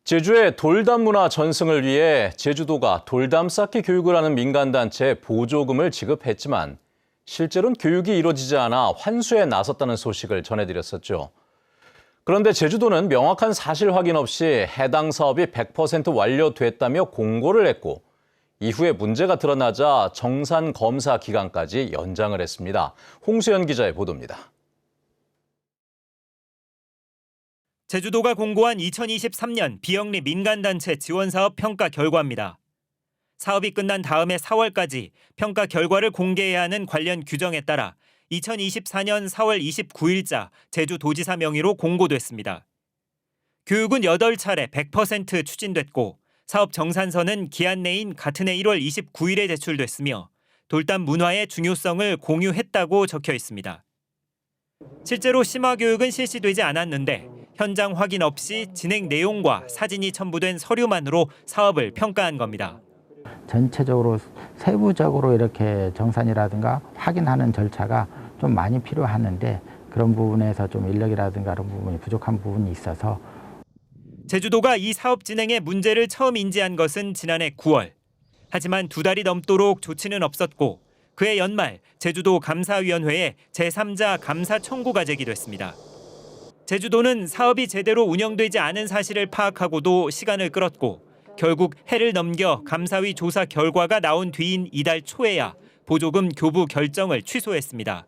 제주의 돌담 문화 전승을 위해 제주도가 돌담 쌓기 교육을 하는 민간단체에 보조금을 지급했지만 실제로는 교육이 이루어지지 않아 환수에 나섰다는 소식을 전해드렸었죠. 그런데 제주도는 명확한 사실 확인 없이 해당 사업이 100% 완료됐다며 공고를 했고 이후에 문제가 드러나자 정산 검사 기간까지 연장을 했습니다. 홍수연 기자의 보도입니다. 제주도가 공고한 2023년 비영리 민간단체 지원사업 평가 결과입니다. 사업이 끝난 다음해 4월까지 평가 결과를 공개해야 하는 관련 규정에 따라 2024년 4월 29일자 제주도지사 명의로 공고됐습니다. 교육은 8차례 100% 추진됐고 사업 정산서는 기한 내인 같은 해 1월 29일에 제출됐으며 돌담 문화의 중요성을 공유했다고 적혀 있습니다. 실제로 심화교육은 실시되지 않았는데 현장 확인 없이 진행 내용과 사진이 첨부된 서류만으로 사업을 평가한 겁니다. 전체적으로 세부적으로 이렇게 정산이라든가 확인하는 절차가 좀 많이 필요하는데 그런 부분에서 좀 인력이라든가 그런 부분이 부족한 부분이 있어서 제주도가 이 사업 진행에 문제를 처음 인지한 것은 지난해 9월. 하지만 2달이 넘도록 조치는 없었고 그해 연말 제주도 감사위원회에 제3자 감사 청구가 제기됐습니다. 제주도는 사업이 제대로 운영되지 않은 사실을 파악하고도 시간을 끌었고 결국 해를 넘겨 감사위 조사 결과가 나온 뒤인 이달 초에야 보조금 교부 결정을 취소했습니다.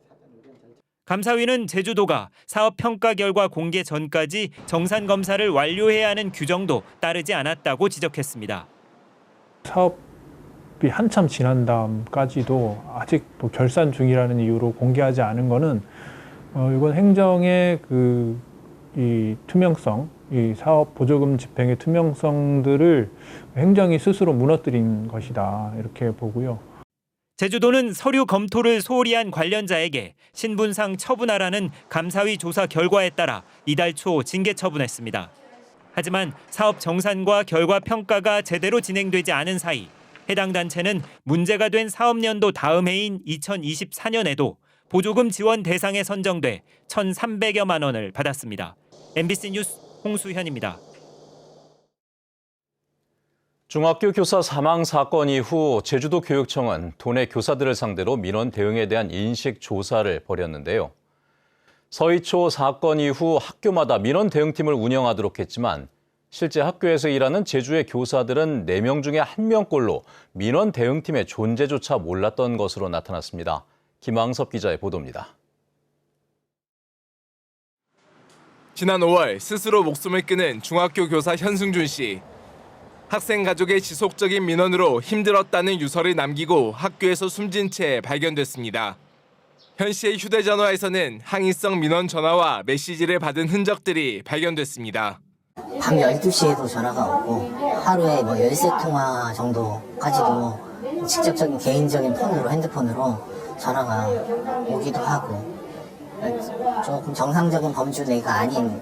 감사위는 제주도가 사업 평가 결과 공개 전까지 정산 검사를 완료해야 하는 규정도 따르지 않았다고 지적했습니다. 사업이 한참 지난 다음까지도 아직도 결산 중이라는 이유로 공개하지 않은 거는 이건 행정의 이 투명성, 이 사업 보조금 집행의 투명성들을 행정이 스스로 무너뜨린 것이다 이렇게 보고요. 제주도는 서류 검토를 소홀히 한 관련자에게 신분상 처분하라는 감사위 조사 결과에 따라 이달 초 징계 처분했습니다. 하지만 사업 정산과 결과 평가가 제대로 진행되지 않은 사이 해당 단체는 문제가 된 사업년도 다음 해인 2024년에도 보조금 지원 대상에 선정돼 1,300여만 원을 받았습니다. MBC 뉴스 홍수현입니다. 중학교 교사 사망 사건 이후 제주도 교육청은 도내 교사들을 상대로 민원 대응에 대한 인식 조사를 벌였는데요. 서희초 사건 이후 학교마다 민원 대응팀을 운영하도록 했지만 실제 학교에서 일하는 제주의 교사들은 4명 중에 1명꼴로 민원 대응팀의 존재조차 몰랐던 것으로 나타났습니다. 김왕섭 기자의 보도입니다. 지난 5월 스스로 목숨을 끊은 중학교 교사 현승준 씨. 학생 가족의 지속적인 민원으로 힘들었다는 유서를 남기고 학교에서 숨진 채 발견됐습니다. 현 씨의 휴대전화에서는 항의성 민원 전화와 메시지를 받은 흔적들이 발견됐습니다. 밤 12시에도 전화가 오고 하루에 13통화 정도까지도 직접적인 개인적인 폰으로 핸드폰으로 전화가 오기도 하고 조금 정상적인 범주내가 아닌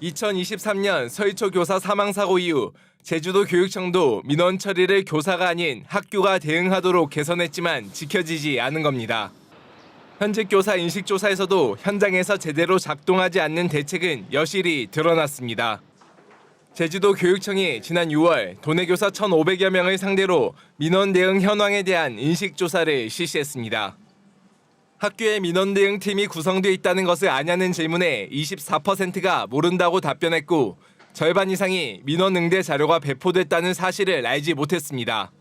2023년 서희초 교사 사망사고 이후 제주도 교육청도 민원 처리를 교사가 아닌 학교가 대응하도록 개선했지만 지켜지지 않은 겁니다. 현직 교사 인식조사에서도 현장에서 제대로 작동하지 않는 대책은 여실히 드러났습니다. 제주도 교육청이 지난 6월 도내 교사 1,500여 명을 상대로 민원 대응 현황에 대한 인식조사를 실시했습니다. 학교에 민원 대응팀이 구성돼 있다는 것을 아냐는 질문에 24%가 모른다고 답변했고 절반 이상이 민원 응대 자료가 배포됐다는 사실을 알지 못했습니다.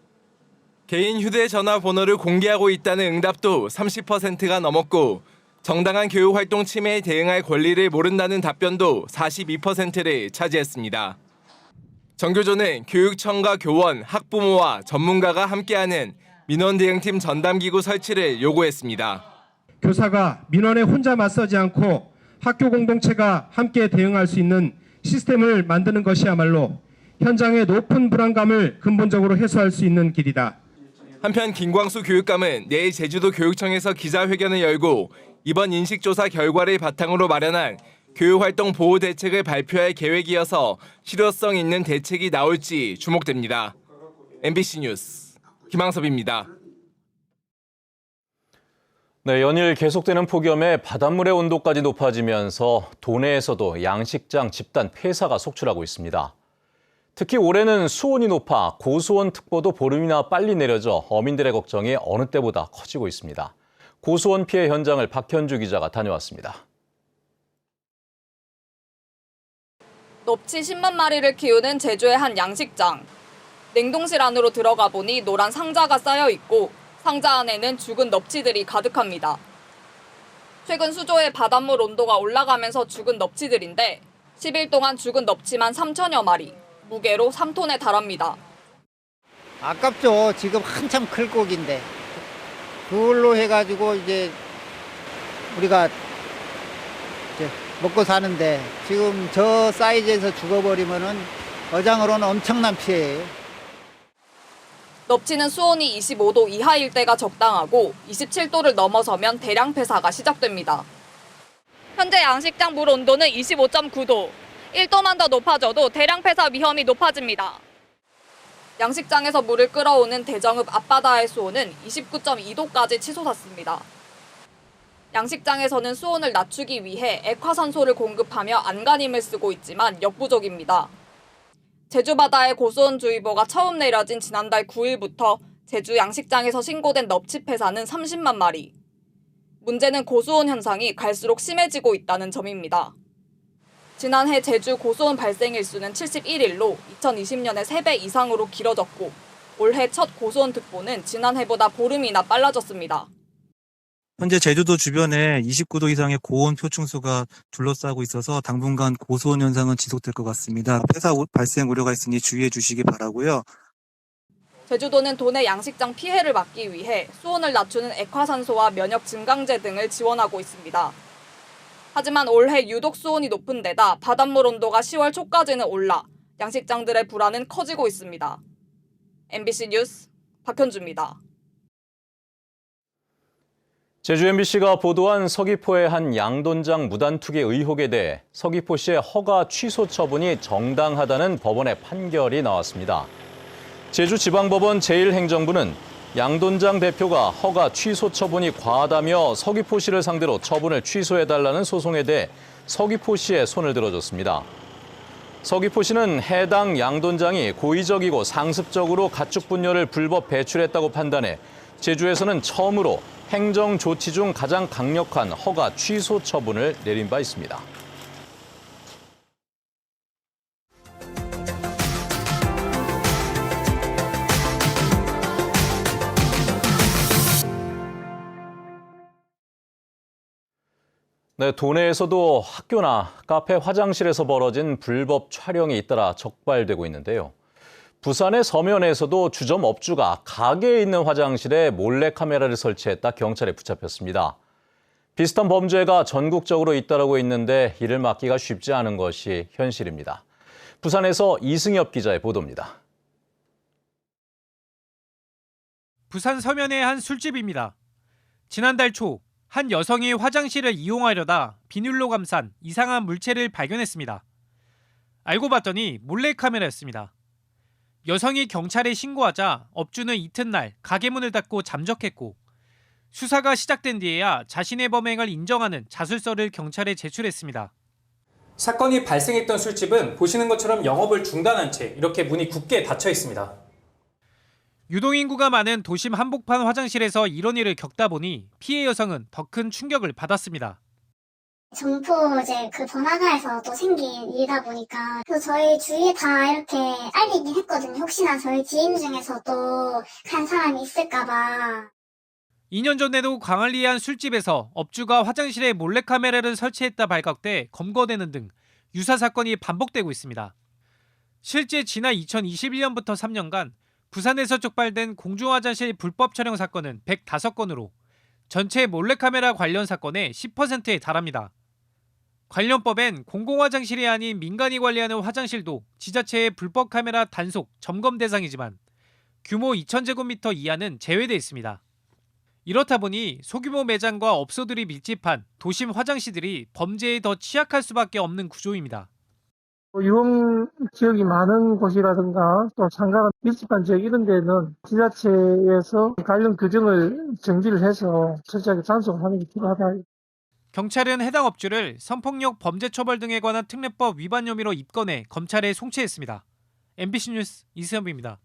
개인 휴대전화 번호를 공개하고 있다는 응답도 30%가 넘었고 정당한 교육활동 침해에 대응할 권리를 모른다는 답변도 42%를 차지했습니다. 정교조는 교육청과 교원, 학부모와 전문가가 함께하는 민원 대응팀 전담기구 설치를 요구했습니다. 교사가 민원에 혼자 맞서지 않고 학교 공동체가 함께 대응할 수 있는 시스템을 만드는 것이야말로 현장의 높은 불안감을 근본적으로 해소할 수 있는 길이다. 한편 김광수 교육감은 내일 제주도 교육청에서 기자회견을 열고 이번 인식조사 결과를 바탕으로 마련한 교육활동 보호 대책을 발표할 계획이어서 실효성 있는 대책이 나올지 주목됩니다. MBC 뉴스 김항섭입니다. 네, 연일 계속되는 폭염에 바닷물의 온도까지 높아지면서 도내에서도 양식장 집단 폐사가 속출하고 있습니다. 특히 올해는 수온이 높아 고수원 특보도 보름이나 빨리 내려져 어민들의 걱정이 어느 때보다 커지고 있습니다. 고수원 피해 현장을 박현주 기자가 다녀왔습니다. 넙치 10만 마리를 키우는 제주의 한 양식장. 냉동실 안으로 들어가 보니 노란 상자가 쌓여 있고 상자 안에는 죽은 넙치들이 가득합니다. 최근 수조의 바닷물 온도가 올라가면서 죽은 넙치들인데 10일 동안 죽은 넙치만 3천여 마리, 무게로 3톤에 달합니다. 아깝죠. 지금 한참 클 고기인데 그걸로 해가지고 이제 우리가 이제 먹고 사는데 지금 저 사이즈에서 죽어버리면은 어장으로는 엄청난 피해예요. 넙치는 수온이 25도 이하일 때가 적당하고 27도를 넘어서면 대량 폐사가 시작됩니다. 현재 양식장 물 온도는 25.9도. 1도만 더 높아져도 대량 폐사 위험이 높아집니다. 양식장에서 물을 끌어오는 대정읍 앞바다의 수온은 29.2도까지 치솟았습니다. 양식장에서는 수온을 낮추기 위해 액화산소를 공급하며 안간힘을 쓰고 있지만 역부족입니다. 제주 바다에 고수온주의보가 처음 내려진 지난달 9일부터 제주 양식장에서 신고된 넙치 폐사는 30만 마리. 문제는 고수온 현상이 갈수록 심해지고 있다는 점입니다. 지난해 제주 고수온 발생 일수는 71일로 2020년의 3배 이상으로 길어졌고 올해 첫 고수온 특보는 지난해보다 보름이나 빨라졌습니다. 현재 제주도 주변에 29도 이상의 고온 표층수가 둘러싸고 있어서 당분간 고수온 현상은 지속될 것 같습니다. 폐사 발생 우려가 있으니 주의해 주시기 바라고요. 제주도는 도내 양식장 피해를 막기 위해 수온을 낮추는 액화산소와 면역 증강제 등을 지원하고 있습니다. 하지만 올해 유독 수온이 높은 데다 바닷물 온도가 10월 초까지는 올라 양식장들의 불안은 커지고 있습니다. MBC 뉴스 박현주입니다. 제주 MBC가 보도한 서귀포의 한 양돈장 무단 투기 의혹에 대해 서귀포시의 허가 취소 처분이 정당하다는 법원의 판결이 나왔습니다. 제주지방법원 제1행정부는 양돈장 대표가 허가 취소 처분이 과하다며 서귀포시를 상대로 처분을 취소해달라는 소송에 대해 서귀포시에 손을 들어줬습니다. 서귀포시는 해당 양돈장이 고의적이고 상습적으로 가축 분뇨를 불법 배출했다고 판단해 제주에서는 처음으로 행정 조치 중 가장 강력한 허가 취소 처분을 내린 바 있습니다. 네, 도내에서도 학교나 카페, 화장실에서 벌어진 불법 촬영이 잇따라 적발되고 있는데요. 부산의 서면에서도 주점 업주가 가게에 있는 화장실에 몰래카메라를 설치했다 경찰에 붙잡혔습니다. 비슷한 범죄가 전국적으로 잇따르고 있는데 이를 막기가 쉽지 않은 것이 현실입니다. 부산에서 이승엽 기자의 보도입니다. 부산 서면의 한 술집입니다. 지난달 초 한 여성이 화장실을 이용하려다 비닐로 감싼 이상한 물체를 발견했습니다. 알고 봤더니 몰래카메라였습니다. 여성이 경찰에 신고하자 업주는 이튿날 가게 문을 닫고 잠적했고 수사가 시작된 뒤에야 자신의 범행을 인정하는 자술서를 경찰에 제출했습니다. 사건이 발생했던 술집은 보시는 것처럼 영업을 중단한 채 이렇게 문이 굳게 닫혀 있습니다. 유동인구가 많은 도심 한복판 화장실에서 이런 일을 겪다 보니 피해 여성은 더 큰 충격을 받았습니다. 점포제 그 번화가에서 또 생긴 일이다 보니까 그래서 저희 주위에 다 이렇게 알리긴 했거든요. 혹시나 저희 지인 중에서 또 간 사람이 있을까봐. 2년 전에도 광안리의 한 술집에서 업주가 화장실에 몰래카메라를 설치했다 발각돼 검거되는 등 유사 사건이 반복되고 있습니다. 실제 지난 2021년부터 3년간 부산에서 적발된 공중화장실 불법 촬영 사건은 105건으로 전체 몰래카메라 관련 사건의 10%에 달합니다. 관련 법엔 공공화장실이 아닌 민간이 관리하는 화장실도 지자체의 불법 카메라 단속, 점검 대상이지만 규모 2,000제곱미터 이하는 제외돼 있습니다. 이렇다 보니 소규모 매장과 업소들이 밀집한 도심 화장실들이 범죄에 더 취약할 수밖에 없는 구조입니다. 유흥 지역이 많은 곳이라든가 또 상가가 밀집한 지역 이런 데는 지자체에서 관련 규정을 정비를 해서 철저하게 단속하는 게 필요하다. 경찰은 해당 업주를 성폭력 범죄처벌 등에 관한 특례법 위반 혐의로 입건해 검찰에 송치했습니다. MBC 뉴스 이수연입니다.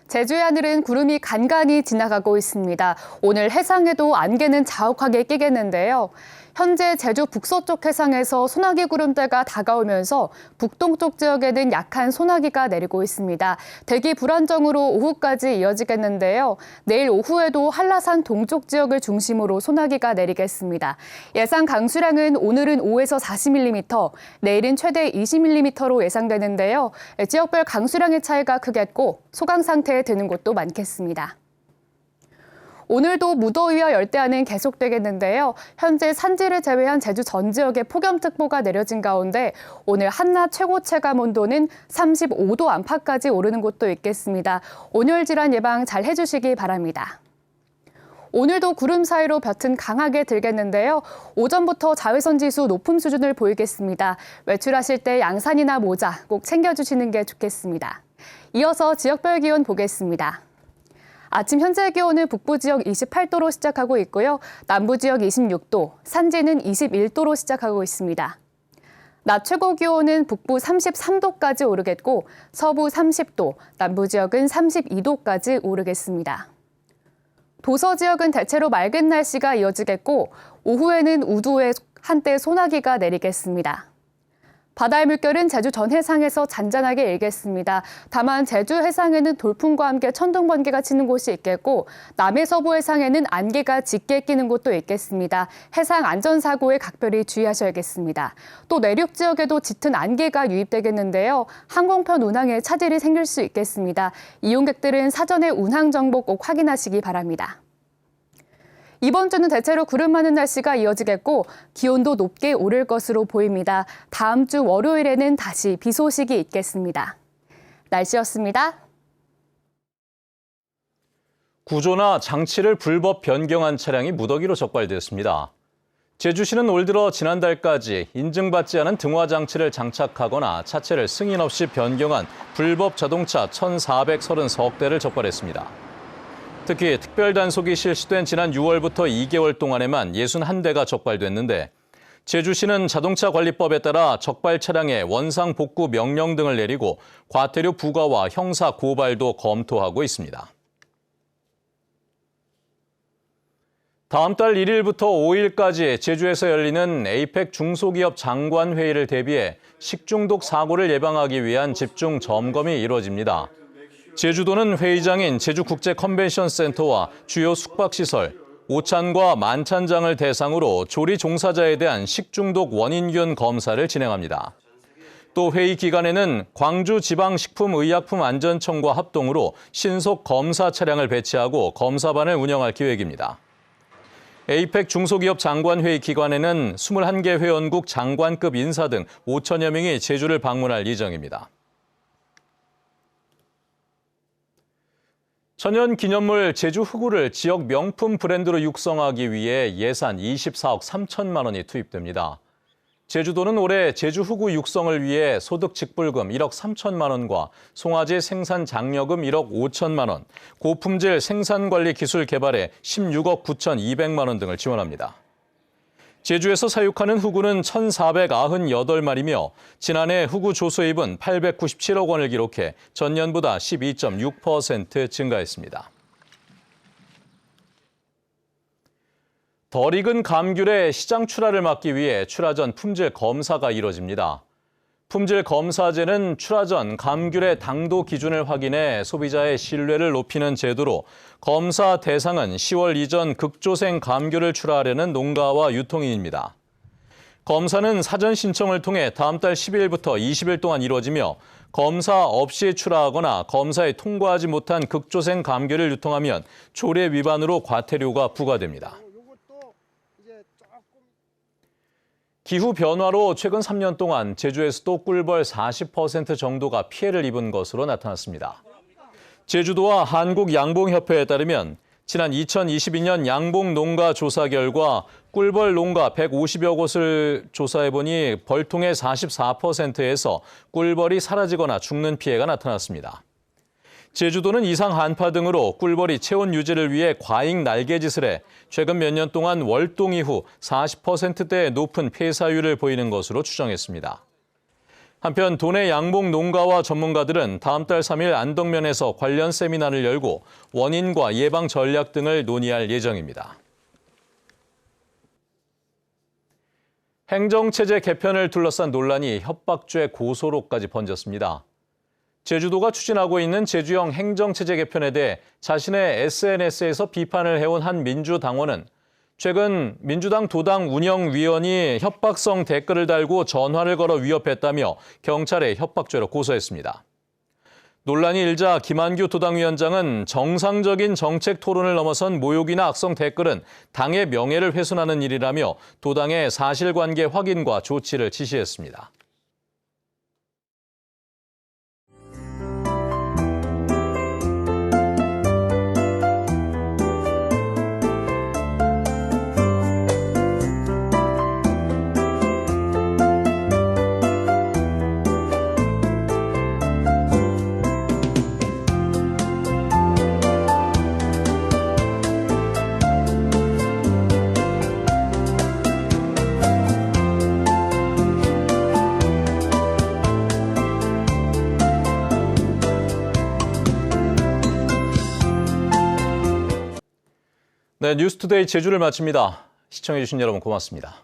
제주의 하늘은 구름이 간간히 지나가고 있습니다. 오늘 해상에도 안개는 자욱하게 끼겠는데요. 현재 제주 북서쪽 해상에서 소나기 구름대가 다가오면서 북동쪽 지역에는 약한 소나기가 내리고 있습니다. 대기 불안정으로 오후까지 이어지겠는데요. 내일 오후에도 한라산 동쪽 지역을 중심으로 소나기가 내리겠습니다. 예상 강수량은 오늘은 5에서 40mm, 내일은 최대 20mm로 예상되는데요. 지역별 강수량의 차이가 크겠고 소강 상태에 드는 곳도 많겠습니다. 오늘도 무더위와 열대야는 계속되겠는데요. 현재 산지를 제외한 제주 전 지역에 폭염특보가 내려진 가운데 오늘 한낮 최고 체감 온도는 35도 안팎까지 오르는 곳도 있겠습니다. 온열 질환 예방 잘 해주시기 바랍니다. 오늘도 구름 사이로 볕은 강하게 들겠는데요. 오전부터 자외선 지수 높음 수준을 보이겠습니다. 외출하실 때 양산이나 모자 꼭 챙겨주시는 게 좋겠습니다. 이어서 지역별 기온 보겠습니다. 아침 현재 기온은 북부 지역 28도로 시작하고 있고요. 남부 지역 26도, 산지는 21도로 시작하고 있습니다. 낮 최고 기온은 북부 33도까지 오르겠고 서부 30도, 남부 지역은 32도까지 오르겠습니다. 도서 지역은 대체로 맑은 날씨가 이어지겠고 오후에는 우도에 한때 소나기가 내리겠습니다. 바다의 물결은 제주 전 해상에서 잔잔하게 일겠습니다. 다만 제주 해상에는 돌풍과 함께 천둥 번개가 치는 곳이 있겠고 남해 서부 해상에는 안개가 짙게 끼는 곳도 있겠습니다. 해상 안전사고에 각별히 주의하셔야겠습니다. 또 내륙 지역에도 짙은 안개가 유입되겠는데요. 항공편 운항에 차질이 생길 수 있겠습니다. 이용객들은 사전에 운항 정보 꼭 확인하시기 바랍니다. 이번 주는 대체로 구름 많은 날씨가 이어지겠고 기온도 높게 오를 것으로 보입니다. 다음 주 월요일에는 다시 비 소식이 있겠습니다. 날씨였습니다. 구조나 장치를 불법 변경한 차량이 무더기로 적발됐습니다. 제주시는 올 들어 지난달까지 인증받지 않은 등화 장치를 장착하거나 차체를 승인 없이 변경한 불법 자동차 1,430대를 적발했습니다. 특히 특별 단속이 실시된 지난 6월부터 2개월 동안에만 61대가 적발됐는데 제주시는 자동차관리법에 따라 적발 차량의 원상 복구 명령 등을 내리고 과태료 부과와 형사 고발도 검토하고 있습니다. 다음 달 1일부터 5일까지 제주에서 열리는 에이펙 중소기업 장관회의를 대비해 식중독 사고를 예방하기 위한 집중 점검이 이루어집니다. 제주도는 회의장인 제주국제컨벤션센터와 주요 숙박시설, 오찬과 만찬장을 대상으로 조리 종사자에 대한 식중독 원인균 검사를 진행합니다. 또 회의 기간에는 광주지방식품의약품안전청과 합동으로 신속 검사 차량을 배치하고 검사반을 운영할 계획입니다. 에이펙 중소기업 장관회의 기간에는 21개 회원국 장관급 인사 등 5천여 명이 제주를 방문할 예정입니다. 천연 기념물 제주 흑우를 지역 명품 브랜드로 육성하기 위해 예산 24억 3천만 원이 투입됩니다. 제주도는 올해 제주 흑우 육성을 위해 소득 직불금 1억 3천만 원과 송아지 생산 장려금 1억 5천만 원, 고품질 생산관리 기술 개발에 16억 9,200만 원 등을 지원합니다. 제주에서 사육하는 흑우는 1,498마리며 지난해 흑우 조수입은 897억 원을 기록해 전년보다 12.6% 증가했습니다. 덜 익은 감귤의 시장 출하를 막기 위해 출하 전 품질 검사가 이뤄집니다. 품질 검사제는 출하 전 감귤의 당도 기준을 확인해 소비자의 신뢰를 높이는 제도로 검사 대상은 10월 이전 극조생 감귤을 출하하려는 농가와 유통인입니다. 검사는 사전 신청을 통해 다음 달 10일부터 20일 동안 이루어지며 검사 없이 출하하거나 검사에 통과하지 못한 극조생 감귤을 유통하면 조례 위반으로 과태료가 부과됩니다. 기후 변화로 최근 3년 동안 제주에서도 꿀벌 40% 정도가 피해를 입은 것으로 나타났습니다. 제주도와 한국양봉협회에 따르면 지난 2022년 양봉 농가 조사 결과 꿀벌 농가 150여 곳을 조사해보니 벌통의 44%에서 꿀벌이 사라지거나 죽는 피해가 나타났습니다. 제주도는 이상 한파 등으로 꿀벌이 체온 유지를 위해 과잉 날개짓을 해 최근 몇 년 동안 월동 이후 40%대의 높은 폐사율을 보이는 것으로 추정했습니다. 한편 도내 양봉 농가와 전문가들은 다음 달 3일 안덕면에서 관련 세미나를 열고 원인과 예방 전략 등을 논의할 예정입니다. 행정체제 개편을 둘러싼 논란이 협박죄 고소로까지 번졌습니다. 제주도가 추진하고 있는 제주형 행정체제 개편에 대해 자신의 SNS에서 비판을 해온 한 민주당원은 최근 민주당 도당 운영위원이 협박성 댓글을 달고 전화를 걸어 위협했다며 경찰에 협박죄로 고소했습니다. 논란이 일자 김한규 도당위원장은 정상적인 정책 토론을 넘어선 모욕이나 악성 댓글은 당의 명예를 훼손하는 일이라며 도당의 사실관계 확인과 조치를 지시했습니다. 네, 뉴스투데이 제주를 마칩니다. 시청해주신 여러분 고맙습니다.